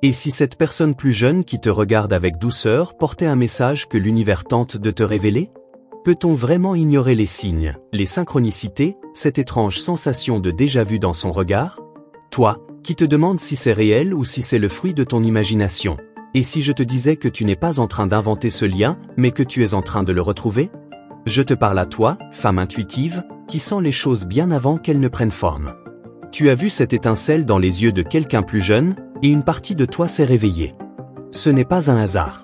Et si cette personne plus jeune qui te regarde avec douceur portait un message que l'univers tente de te révéler? Peut-on vraiment ignorer les signes, les synchronicités, cette étrange sensation de déjà-vu dans son regard? Toi, qui te demandes si c'est réel ou si c'est le fruit de ton imagination. Et si je te disais que tu n'es pas en train d'inventer ce lien, mais que tu es en train de le retrouver? Je te parle à toi, femme intuitive, qui sent les choses bien avant qu'elles ne prennent forme. Tu as vu cette étincelle dans les yeux de quelqu'un plus jeune, et une partie de toi s'est réveillée. Ce n'est pas un hasard.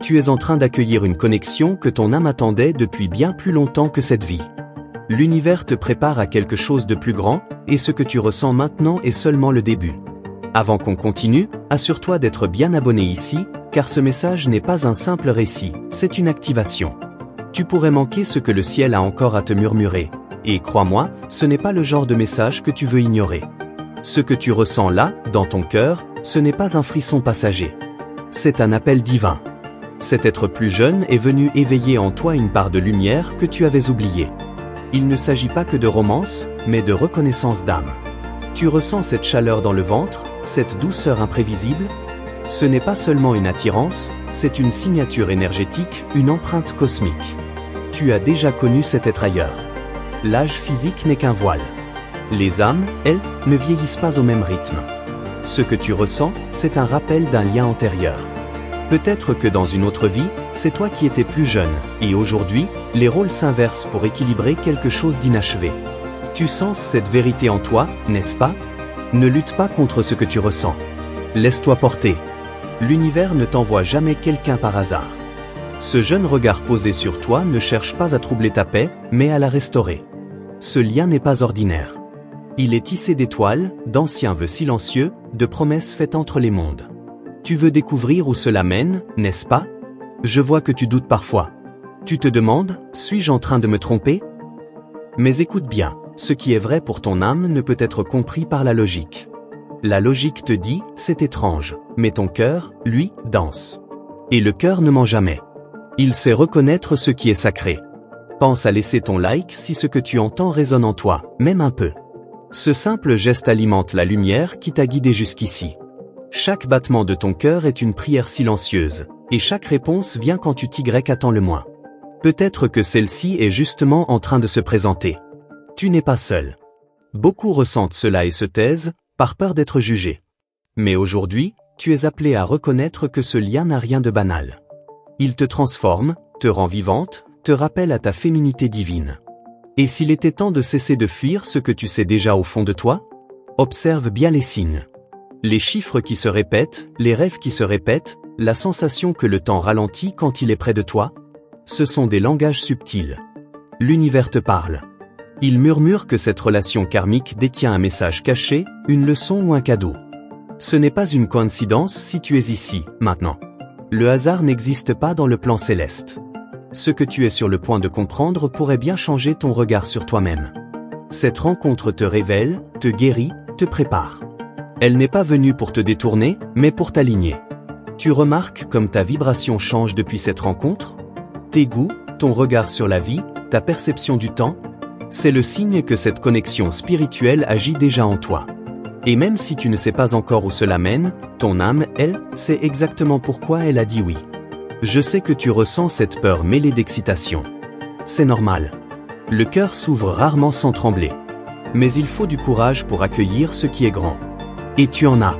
Tu es en train d'accueillir une connexion que ton âme attendait depuis bien plus longtemps que cette vie. L'univers te prépare à quelque chose de plus grand, et ce que tu ressens maintenant est seulement le début. Avant qu'on continue, assure-toi d'être bien abonné ici, car ce message n'est pas un simple récit, c'est une activation. Tu pourrais manquer ce que le ciel a encore à te murmurer. Et crois-moi, ce n'est pas le genre de message que tu veux ignorer. Ce que tu ressens là, dans ton cœur, ce n'est pas un frisson passager. C'est un appel divin. Cet être plus jeune est venu éveiller en toi une part de lumière que tu avais oubliée. Il ne s'agit pas que de romance, mais de reconnaissance d'âme. Tu ressens cette chaleur dans le ventre, cette douceur imprévisible? Ce n'est pas seulement une attirance, c'est une signature énergétique, une empreinte cosmique. Tu as déjà connu cet être ailleurs. L'âge physique n'est qu'un voile. Les âmes, elles, ne vieillissent pas au même rythme. Ce que tu ressens, c'est un rappel d'un lien antérieur. Peut-être que dans une autre vie, c'est toi qui étais plus jeune, et aujourd'hui, les rôles s'inversent pour équilibrer quelque chose d'inachevé. Tu sens cette vérité en toi, n'est-ce pas? Ne lutte pas contre ce que tu ressens. Laisse-toi porter. L'univers ne t'envoie jamais quelqu'un par hasard. Ce jeune regard posé sur toi ne cherche pas à troubler ta paix, mais à la restaurer. Ce lien n'est pas ordinaire. Il est tissé d'étoiles, d'anciens vœux silencieux, de promesses faites entre les mondes. Tu veux découvrir où cela mène, n'est-ce pas? Je vois que tu doutes parfois. Tu te demandes, suis-je en train de me tromper? Mais écoute bien, ce qui est vrai pour ton âme ne peut être compris par la logique. La logique te dit, c'est étrange, mais ton cœur, lui, danse. Et le cœur ne ment jamais. Il sait reconnaître ce qui est sacré. Pense à laisser ton like si ce que tu entends résonne en toi, même un peu. Ce simple geste alimente la lumière qui t'a guidé jusqu'ici. Chaque battement de ton cœur est une prière silencieuse, et chaque réponse vient quand tu attends le moins. Peut-être que celle-ci est justement en train de se présenter. Tu n'es pas seul. Beaucoup ressentent cela et se taisent, par peur d'être jugés. Mais aujourd'hui, tu es appelé à reconnaître que ce lien n'a rien de banal. Il te transforme, te rend vivante, te rappelle à ta féminité divine. Et s'il était temps de cesser de fuir ce que tu sais déjà au fond de toi? Observe bien les signes. Les chiffres qui se répètent, les rêves qui se répètent, la sensation que le temps ralentit quand il est près de toi? Ce sont des langages subtils. L'univers te parle. Il murmure que cette relation karmique détient un message caché, une leçon ou un cadeau. Ce n'est pas une coïncidence si tu es ici, maintenant. Le hasard n'existe pas dans le plan céleste. Ce que tu es sur le point de comprendre pourrait bien changer ton regard sur toi-même. Cette rencontre te révèle, te guérit, te prépare. Elle n'est pas venue pour te détourner, mais pour t'aligner. Tu remarques comme ta vibration change depuis cette rencontre? Tes goûts, ton regard sur la vie, ta perception du temps? C'est le signe que cette connexion spirituelle agit déjà en toi. Et même si tu ne sais pas encore où cela mène, ton âme, elle, sait exactement pourquoi elle a dit oui. Je sais que tu ressens cette peur mêlée d'excitation. C'est normal. Le cœur s'ouvre rarement sans trembler. Mais il faut du courage pour accueillir ce qui est grand. Et tu en as.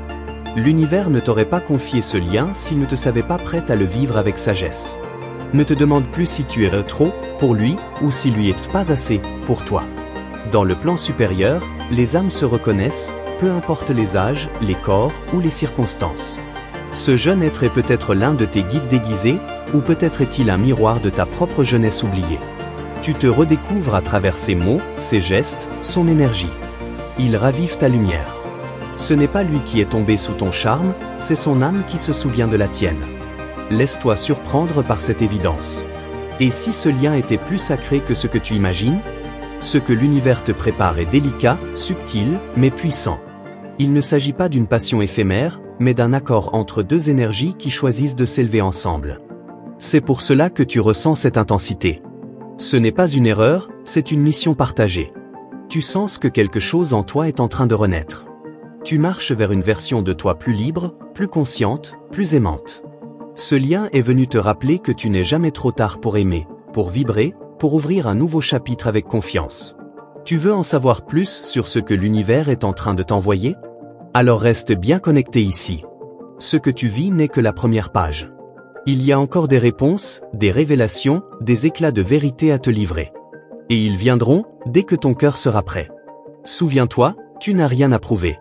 L'univers ne t'aurait pas confié ce lien s'il ne te savait pas prête à le vivre avec sagesse. Ne te demande plus si tu es trop pour lui ou s'il lui est pas assez pour toi. Dans le plan supérieur, les âmes se reconnaissent, peu importe les âges, les corps ou les circonstances. Ce jeune être est peut-être l'un de tes guides déguisés, ou peut-être est-il un miroir de ta propre jeunesse oubliée. Tu te redécouvres à travers ses mots, ses gestes, son énergie. Il ravive ta lumière. Ce n'est pas lui qui est tombé sous ton charme, c'est son âme qui se souvient de la tienne. Laisse-toi surprendre par cette évidence. Et si ce lien était plus sacré que ce que tu imagines? Ce que l'univers te prépare est délicat, subtil, mais puissant. Il ne s'agit pas d'une passion éphémère, mais d'un accord entre deux énergies qui choisissent de s'élever ensemble. C'est pour cela que tu ressens cette intensité. Ce n'est pas une erreur, c'est une mission partagée. Tu sens que quelque chose en toi est en train de renaître. Tu marches vers une version de toi plus libre, plus consciente, plus aimante. Ce lien est venu te rappeler que tu n'es jamais trop tard pour aimer, pour vibrer, pour ouvrir un nouveau chapitre avec confiance. Tu veux en savoir plus sur ce que l'univers est en train de t'envoyer? Alors reste bien connecté ici. Ce que tu vis n'est que la première page. Il y a encore des réponses, des révélations, des éclats de vérité à te livrer. Et ils viendront, dès que ton cœur sera prêt. Souviens-toi, tu n'as rien à prouver.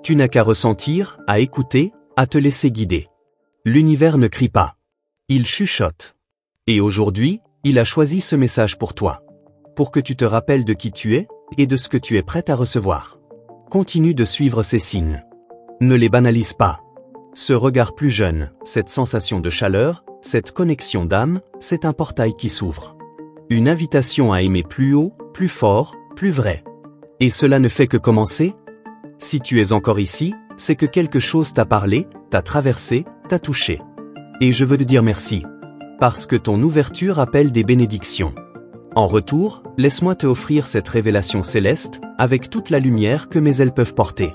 Tu n'as qu'à ressentir, à écouter, à te laisser guider. L'univers ne crie pas. Il chuchote. Et aujourd'hui, il a choisi ce message pour toi. Pour que tu te rappelles de qui tu es, et de ce que tu es prêt à recevoir. Continue de suivre ces signes. Ne les banalise pas. Ce regard plus jeune, cette sensation de chaleur, cette connexion d'âme, c'est un portail qui s'ouvre. Une invitation à aimer plus haut, plus fort, plus vrai. Et cela ne fait que commencer. Si tu es encore ici, c'est que quelque chose t'a parlé, t'a traversé, t'a touché. Et je veux te dire merci. Parce que ton ouverture appelle des bénédictions. En retour, laisse-moi te offrir cette révélation céleste, avec toute la lumière que mes ailes peuvent porter.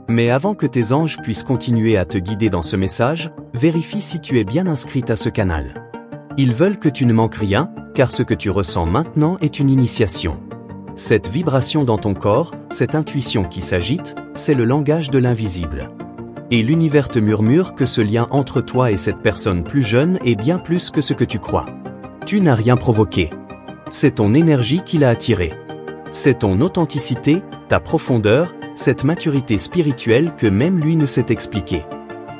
Mais avant que tes anges puissent continuer à te guider dans ce message, vérifie si tu es bien inscrite à ce canal. Ils veulent que tu ne manques rien, car ce que tu ressens maintenant est une initiation. Cette vibration dans ton corps, cette intuition qui s'agite, c'est le langage de l'invisible. Et l'univers te murmure que ce lien entre toi et cette personne plus jeune est bien plus que ce que tu crois. Tu n'as rien provoqué. C'est ton énergie qui l'a attiré. C'est ton authenticité, ta profondeur, cette maturité spirituelle que même lui ne sait expliquer.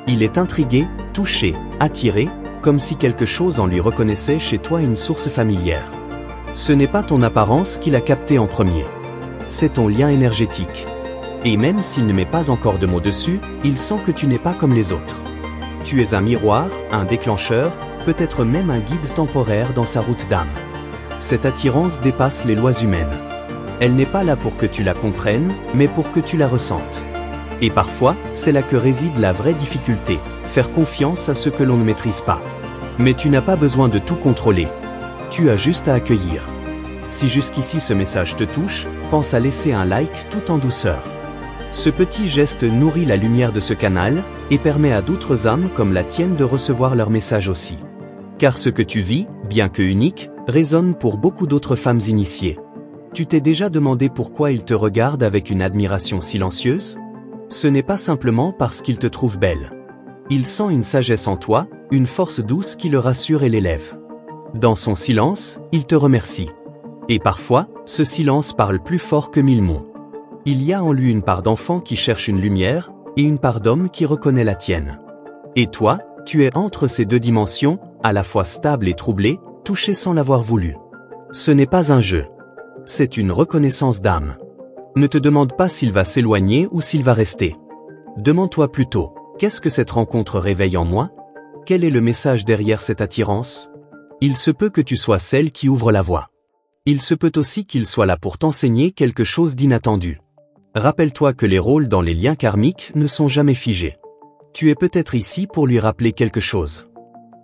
Il est intrigué, touché, attiré, comme si quelque chose en lui reconnaissait chez toi une source familière. Ce n'est pas ton apparence qu'il a capté en premier. C'est ton lien énergétique. Et même s'il ne met pas encore de mots dessus, il sent que tu n'es pas comme les autres. Tu es un miroir, un déclencheur, peut-être même un guide temporaire dans sa route d'âme. Cette attirance dépasse les lois humaines. Elle n'est pas là pour que tu la comprennes, mais pour que tu la ressentes. Et parfois, c'est là que réside la vraie difficulté, faire confiance à ce que l'on ne maîtrise pas. Mais tu n'as pas besoin de tout contrôler. Tu as juste à accueillir. Si jusqu'ici ce message te touche, pense à laisser un like tout en douceur. Ce petit geste nourrit la lumière de ce canal, et permet à d'autres âmes comme la tienne de recevoir leur message aussi. Car ce que tu vis, bien que unique, résonne pour beaucoup d'autres femmes initiées. Tu t'es déjà demandé pourquoi ils te regardent avec une admiration silencieuse? Ce n'est pas simplement parce qu'ils te trouvent belle. Il sent une sagesse en toi, une force douce qui le rassure et l'élève. Dans son silence, il te remercie. Et parfois, ce silence parle plus fort que 1000 mots. Il y a en lui une part d'enfant qui cherche une lumière, et une part d'homme qui reconnaît la tienne. Et toi, tu es entre ces deux dimensions, à la fois stable et troublée, touché sans l'avoir voulu. Ce n'est pas un jeu. C'est une reconnaissance d'âme. Ne te demande pas s'il va s'éloigner ou s'il va rester. Demande-toi plutôt, qu'est-ce que cette rencontre réveille en moi? Quel est le message derrière cette attirance? Il se peut que tu sois celle qui ouvre la voie. Il se peut aussi qu'il soit là pour t'enseigner quelque chose d'inattendu. Rappelle-toi que les rôles dans les liens karmiques ne sont jamais figés. Tu es peut-être ici pour lui rappeler quelque chose.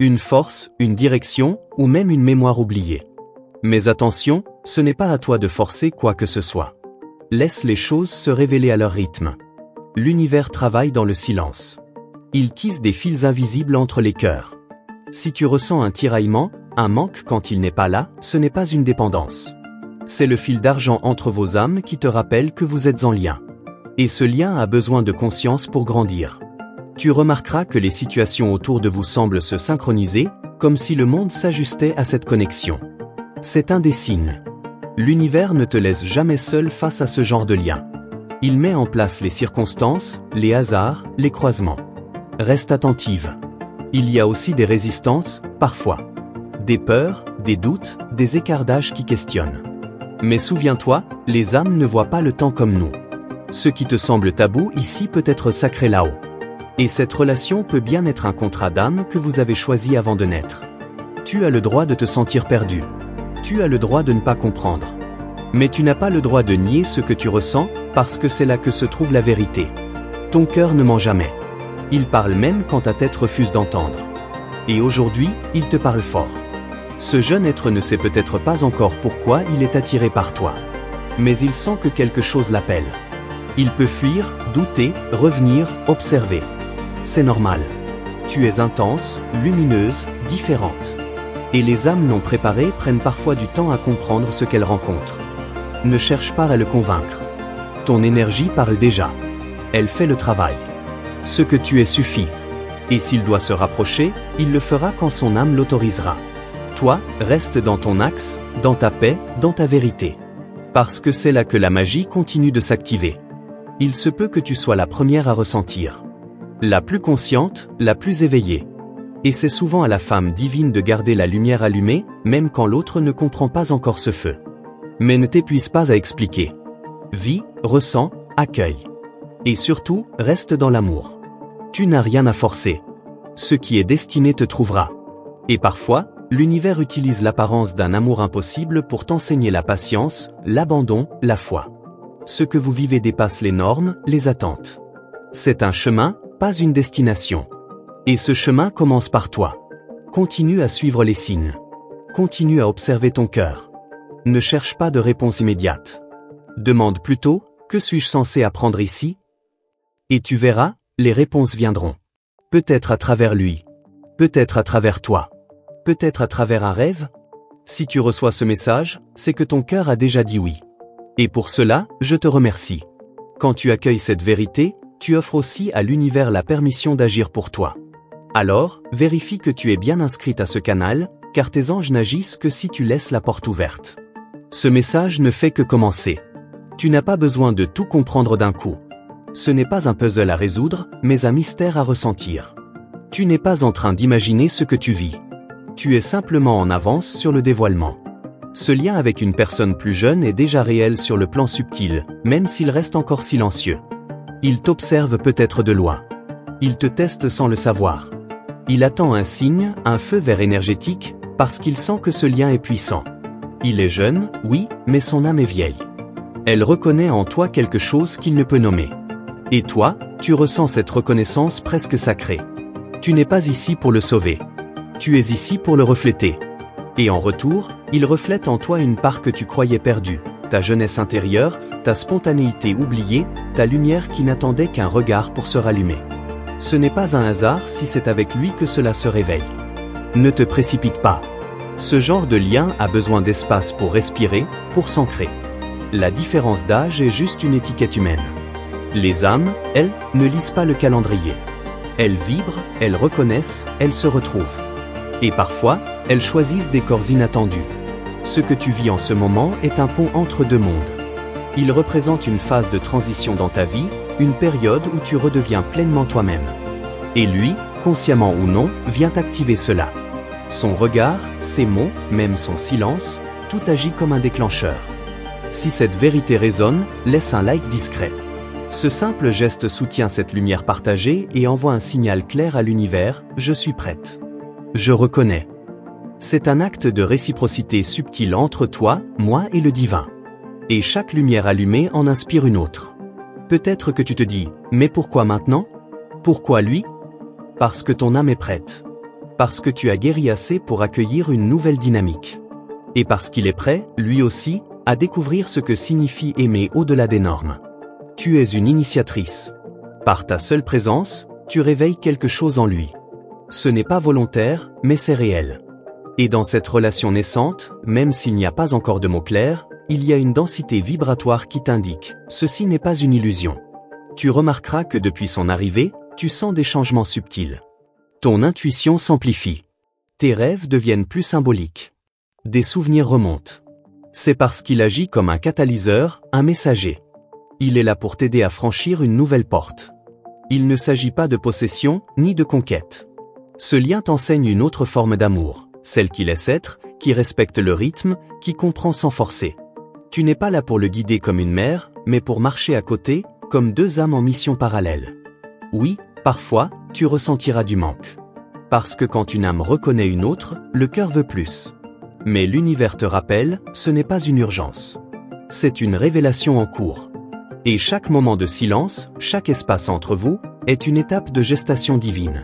Une force, une direction, ou même une mémoire oubliée. Mais attention, ce n'est pas à toi de forcer quoi que ce soit. Laisse les choses se révéler à leur rythme. L'univers travaille dans le silence. Il tisse des fils invisibles entre les cœurs. Si tu ressens un tiraillement, un manque quand il n'est pas là, ce n'est pas une dépendance. C'est le fil d'argent entre vos âmes qui te rappelle que vous êtes en lien. Et ce lien a besoin de conscience pour grandir. Tu remarqueras que les situations autour de vous semblent se synchroniser, comme si le monde s'ajustait à cette connexion. C'est un des signes. L'univers ne te laisse jamais seul face à ce genre de lien. Il met en place les circonstances, les hasards, les croisements. Reste attentive. Il y a aussi des résistances, parfois. Des peurs, des doutes, des écarts d'âge qui questionnent. Mais souviens-toi, les âmes ne voient pas le temps comme nous. Ce qui te semble tabou ici peut être sacré là-haut. Et cette relation peut bien être un contrat d'âme que vous avez choisi avant de naître. Tu as le droit de te sentir perdu. Tu as le droit de ne pas comprendre. Mais tu n'as pas le droit de nier ce que tu ressens, parce que c'est là que se trouve la vérité. Ton cœur ne ment jamais. Il parle même quand ta tête refuse d'entendre. Et aujourd'hui, il te parle fort. Ce jeune être ne sait peut-être pas encore pourquoi il est attiré par toi. Mais il sent que quelque chose l'appelle. Il peut fuir, douter, revenir, observer. C'est normal. Tu es intense, lumineuse, différente. Et les âmes non préparées prennent parfois du temps à comprendre ce qu'elles rencontrent. Ne cherche pas à le convaincre. Ton énergie parle déjà. Elle fait le travail. Ce que tu es suffit. Et s'il doit se rapprocher, il le fera quand son âme l'autorisera. Toi, reste dans ton axe, dans ta paix, dans ta vérité. Parce que c'est là que la magie continue de s'activer. Il se peut que tu sois la première à ressentir. La plus consciente, la plus éveillée. Et c'est souvent à la femme divine de garder la lumière allumée, même quand l'autre ne comprend pas encore ce feu. Mais ne t'épuise pas à expliquer. Vis, ressens, accueille. Et surtout, reste dans l'amour. Tu n'as rien à forcer. Ce qui est destiné te trouvera. Et parfois, l'univers utilise l'apparence d'un amour impossible pour t'enseigner la patience, l'abandon, la foi. Ce que vous vivez dépasse les normes, les attentes. C'est un chemin, pas une destination. Et ce chemin commence par toi. Continue à suivre les signes. Continue à observer ton cœur. Ne cherche pas de réponse immédiate. Demande plutôt, que suis-je censé apprendre ici? Et tu verras, les réponses viendront. Peut-être à travers lui. Peut-être à travers toi. Peut-être à travers un rêve? Si tu reçois ce message, c'est que ton cœur a déjà dit oui. Et pour cela, je te remercie. Quand tu accueilles cette vérité, tu offres aussi à l'univers la permission d'agir pour toi. Alors, vérifie que tu es bien inscrite à ce canal, car tes anges n'agissent que si tu laisses la porte ouverte. Ce message ne fait que commencer. Tu n'as pas besoin de tout comprendre d'un coup. Ce n'est pas un puzzle à résoudre, mais un mystère à ressentir. Tu n'es pas en train d'imaginer ce que tu vis. Tu es simplement en avance sur le dévoilement. Ce lien avec une personne plus jeune est déjà réel sur le plan subtil, même s'il reste encore silencieux. Il t'observe peut-être de loin. Il te teste sans le savoir. Il attend un signe, un feu vert énergétique, parce qu'il sent que ce lien est puissant. Il est jeune, oui, mais son âme est vieille. Elle reconnaît en toi quelque chose qu'il ne peut nommer. Et toi, tu ressens cette reconnaissance presque sacrée. Tu n'es pas ici pour le sauver. Tu es ici pour le refléter. Et en retour, il reflète en toi une part que tu croyais perdue, ta jeunesse intérieure, ta spontanéité oubliée, ta lumière qui n'attendait qu'un regard pour se rallumer. Ce n'est pas un hasard si c'est avec lui que cela se réveille. Ne te précipite pas. Ce genre de lien a besoin d'espace pour respirer, pour s'ancrer. La différence d'âge est juste une étiquette humaine. Les âmes, elles, ne lisent pas le calendrier. Elles vibrent, elles reconnaissent, elles se retrouvent. Et parfois, elles choisissent des corps inattendus. Ce que tu vis en ce moment est un pont entre deux mondes. Il représente une phase de transition dans ta vie, une période où tu redeviens pleinement toi-même. Et lui, consciemment ou non, vient activer cela. Son regard, ses mots, même son silence, tout agit comme un déclencheur. Si cette vérité résonne, laisse un like discret. Ce simple geste soutient cette lumière partagée et envoie un signal clair à l'univers, je suis prête. Je reconnais. C'est un acte de réciprocité subtile entre toi, moi et le divin. Et chaque lumière allumée en inspire une autre. Peut-être que tu te dis, mais pourquoi maintenant? Pourquoi lui? Parce que ton âme est prête. Parce que tu as guéri assez pour accueillir une nouvelle dynamique. Et parce qu'il est prêt, lui aussi, à découvrir ce que signifie aimer au-delà des normes. Tu es une initiatrice. Par ta seule présence, tu réveilles quelque chose en lui. Ce n'est pas volontaire, mais c'est réel. Et dans cette relation naissante, même s'il n'y a pas encore de mots clairs, il y a une densité vibratoire qui t'indique, ceci n'est pas une illusion. Tu remarqueras que depuis son arrivée, tu sens des changements subtils. Ton intuition s'amplifie. Tes rêves deviennent plus symboliques. Des souvenirs remontent. C'est parce qu'il agit comme un catalyseur, un messager. Il est là pour t'aider à franchir une nouvelle porte. Il ne s'agit pas de possession, ni de conquête. Ce lien t'enseigne une autre forme d'amour, celle qui laisse être, qui respecte le rythme, qui comprend sans forcer. Tu n'es pas là pour le guider comme une mère, mais pour marcher à côté, comme deux âmes en mission parallèle. Oui, parfois, tu ressentiras du manque. Parce que quand une âme reconnaît une autre, le cœur veut plus. Mais l'univers te rappelle, ce n'est pas une urgence. C'est une révélation en cours. Et chaque moment de silence, chaque espace entre vous, est une étape de gestation divine.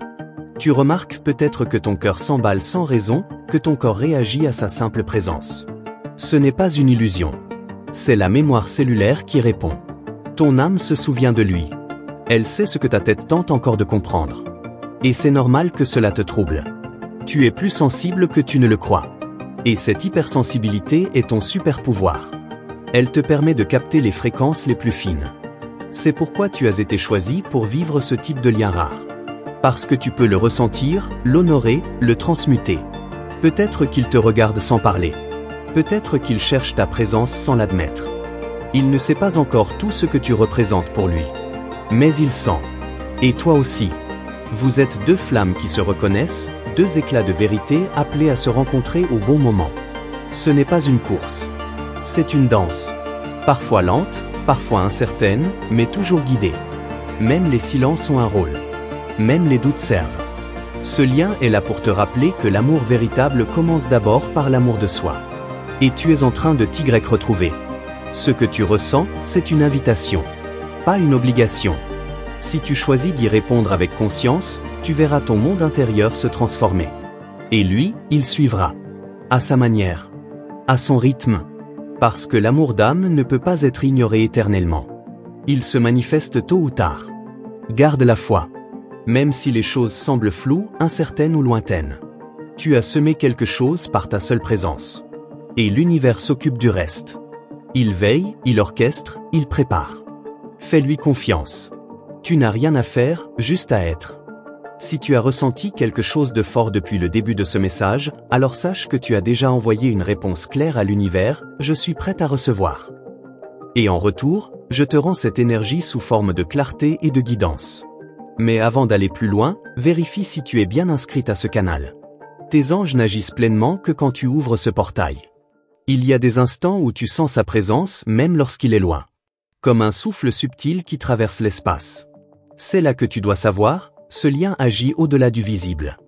Tu remarques peut-être que ton cœur s'emballe sans raison, que ton corps réagit à sa simple présence. Ce n'est pas une illusion. C'est la mémoire cellulaire qui répond. Ton âme se souvient de lui. Elle sait ce que ta tête tente encore de comprendre. Et c'est normal que cela te trouble. Tu es plus sensible que tu ne le crois. Et cette hypersensibilité est ton super pouvoir. Elle te permet de capter les fréquences les plus fines. C'est pourquoi tu as été choisi pour vivre ce type de lien rare. Parce que tu peux le ressentir, l'honorer, le transmuter. Peut-être qu'il te regarde sans parler. Peut-être qu'il cherche ta présence sans l'admettre. Il ne sait pas encore tout ce que tu représentes pour lui. Mais il sent. Et toi aussi. Vous êtes deux flammes qui se reconnaissent, deux éclats de vérité appelés à se rencontrer au bon moment. Ce n'est pas une course. C'est une danse. Parfois lente, parfois incertaine, mais toujours guidée. Même les silences ont un rôle. Même les doutes servent. Ce lien est là pour te rappeler que l'amour véritable commence d'abord par l'amour de soi. Et tu es en train de t'y retrouver. Ce que tu ressens, c'est une invitation. Pas une obligation. Si tu choisis d'y répondre avec conscience, tu verras ton monde intérieur se transformer. Et lui, il suivra. À sa manière. À son rythme. Parce que l'amour d'âme ne peut pas être ignoré éternellement. Il se manifeste tôt ou tard. Garde la foi. Même si les choses semblent floues, incertaines ou lointaines. Tu as semé quelque chose par ta seule présence. Et l'univers s'occupe du reste. Il veille, il orchestre, il prépare. Fais-lui confiance. Tu n'as rien à faire, juste à être. Si tu as ressenti quelque chose de fort depuis le début de ce message, alors sache que tu as déjà envoyé une réponse claire à l'univers, je suis prête à recevoir. Et en retour, je te rends cette énergie sous forme de clarté et de guidance. Mais avant d'aller plus loin, vérifie si tu es bien inscrite à ce canal. Tes anges n'agissent pleinement que quand tu ouvres ce portail. Il y a des instants où tu sens sa présence même lorsqu'il est loin. Comme un souffle subtil qui traverse l'espace. C'est là que tu dois savoir, ce lien agit au-delà du visible.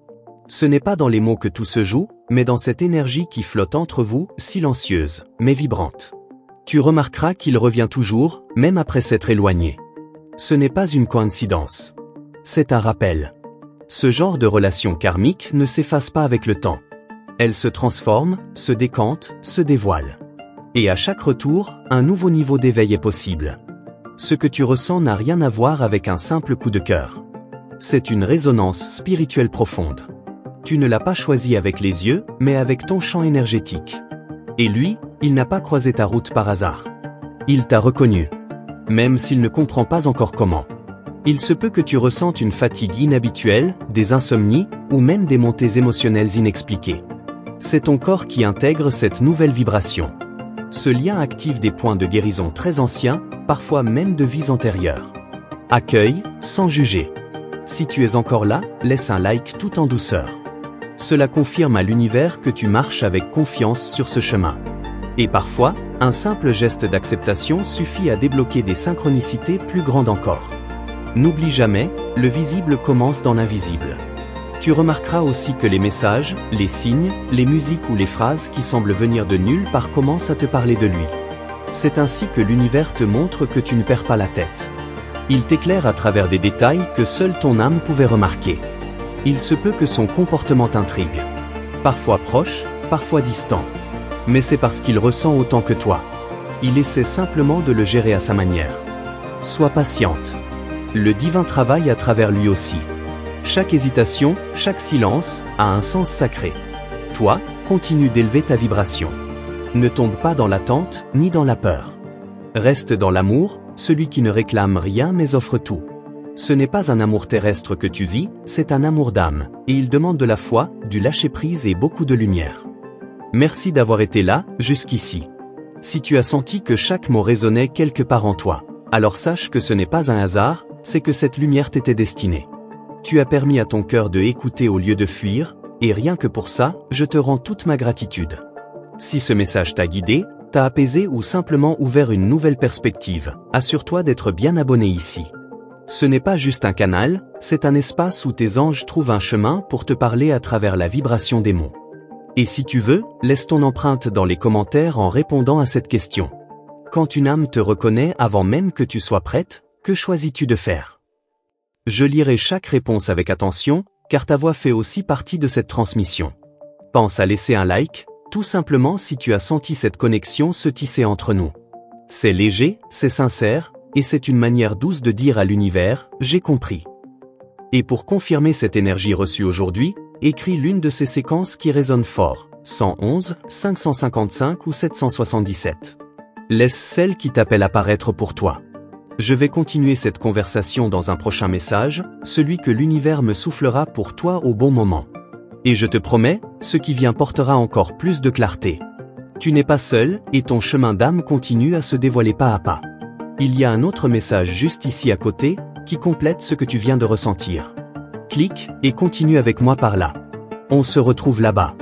Ce n'est pas dans les mots que tout se joue, mais dans cette énergie qui flotte entre vous, silencieuse, mais vibrante. Tu remarqueras qu'il revient toujours, même après s'être éloigné. Ce n'est pas une coïncidence. C'est un rappel. Ce genre de relation karmique ne s'efface pas avec le temps. Elle se transforme, se décante, se dévoile. Et à chaque retour, un nouveau niveau d'éveil est possible. Ce que tu ressens n'a rien à voir avec un simple coup de cœur. C'est une résonance spirituelle profonde. Tu ne l'as pas choisi avec les yeux, mais avec ton champ énergétique. Et lui, il n'a pas croisé ta route par hasard. Il t'a reconnu. Même s'il ne comprend pas encore comment. Il se peut que tu ressentes une fatigue inhabituelle, des insomnies, ou même des montées émotionnelles inexpliquées. C'est ton corps qui intègre cette nouvelle vibration. Ce lien active des points de guérison très anciens, parfois même de vies antérieures. Accueille, sans juger. Si tu es encore là, laisse un like tout en douceur. Cela confirme à l'univers que tu marches avec confiance sur ce chemin. Et parfois, un simple geste d'acceptation suffit à débloquer des synchronicités plus grandes encore. N'oublie jamais, le visible commence dans l'invisible. Tu remarqueras aussi que les messages, les signes, les musiques ou les phrases qui semblent venir de nulle part commencent à te parler de lui. C'est ainsi que l'univers te montre que tu ne perds pas la tête. Il t'éclaire à travers des détails que seule ton âme pouvait remarquer. Il se peut que son comportement t'intrigue. Parfois proche, parfois distant. Mais c'est parce qu'il ressent autant que toi. Il essaie simplement de le gérer à sa manière. Sois patiente. Le divin travaille à travers lui aussi. Chaque hésitation, chaque silence, a un sens sacré. Toi, continue d'élever ta vibration. Ne tombe pas dans l'attente, ni dans la peur. Reste dans l'amour, celui qui ne réclame rien mais offre tout. Ce n'est pas un amour terrestre que tu vis, c'est un amour d'âme, et il demande de la foi, du lâcher-prise et beaucoup de lumière. Merci d'avoir été là, jusqu'ici. Si tu as senti que chaque mot résonnait quelque part en toi, alors sache que ce n'est pas un hasard, c'est que cette lumière t'était destinée. Tu as permis à ton cœur de écouter au lieu de fuir, et rien que pour ça, je te rends toute ma gratitude. Si ce message t'a guidé, t'a apaisé ou simplement ouvert une nouvelle perspective, assure-toi d'être bien abonné ici. Ce n'est pas juste un canal, c'est un espace où tes anges trouvent un chemin pour te parler à travers la vibration des mots. Et si tu veux, laisse ton empreinte dans les commentaires en répondant à cette question. Quand une âme te reconnaît avant même que tu sois prête, que choisis-tu de faire? Je lirai chaque réponse avec attention, car ta voix fait aussi partie de cette transmission. Pense à laisser un like, tout simplement si tu as senti cette connexion se tisser entre nous. C'est léger, c'est sincère, et c'est une manière douce de dire à l'univers, j'ai compris. Et pour confirmer cette énergie reçue aujourd'hui, écris l'une de ces séquences qui résonne fort, 111, 555 ou 777. Laisse celle qui t'appelle apparaître pour toi. Je vais continuer cette conversation dans un prochain message, celui que l'univers me soufflera pour toi au bon moment. Et je te promets, ce qui vient portera encore plus de clarté. Tu n'es pas seul, et ton chemin d'âme continue à se dévoiler pas à pas. Il y a un autre message juste ici à côté, qui complète ce que tu viens de ressentir. Clique, et continue avec moi par là. On se retrouve là-bas.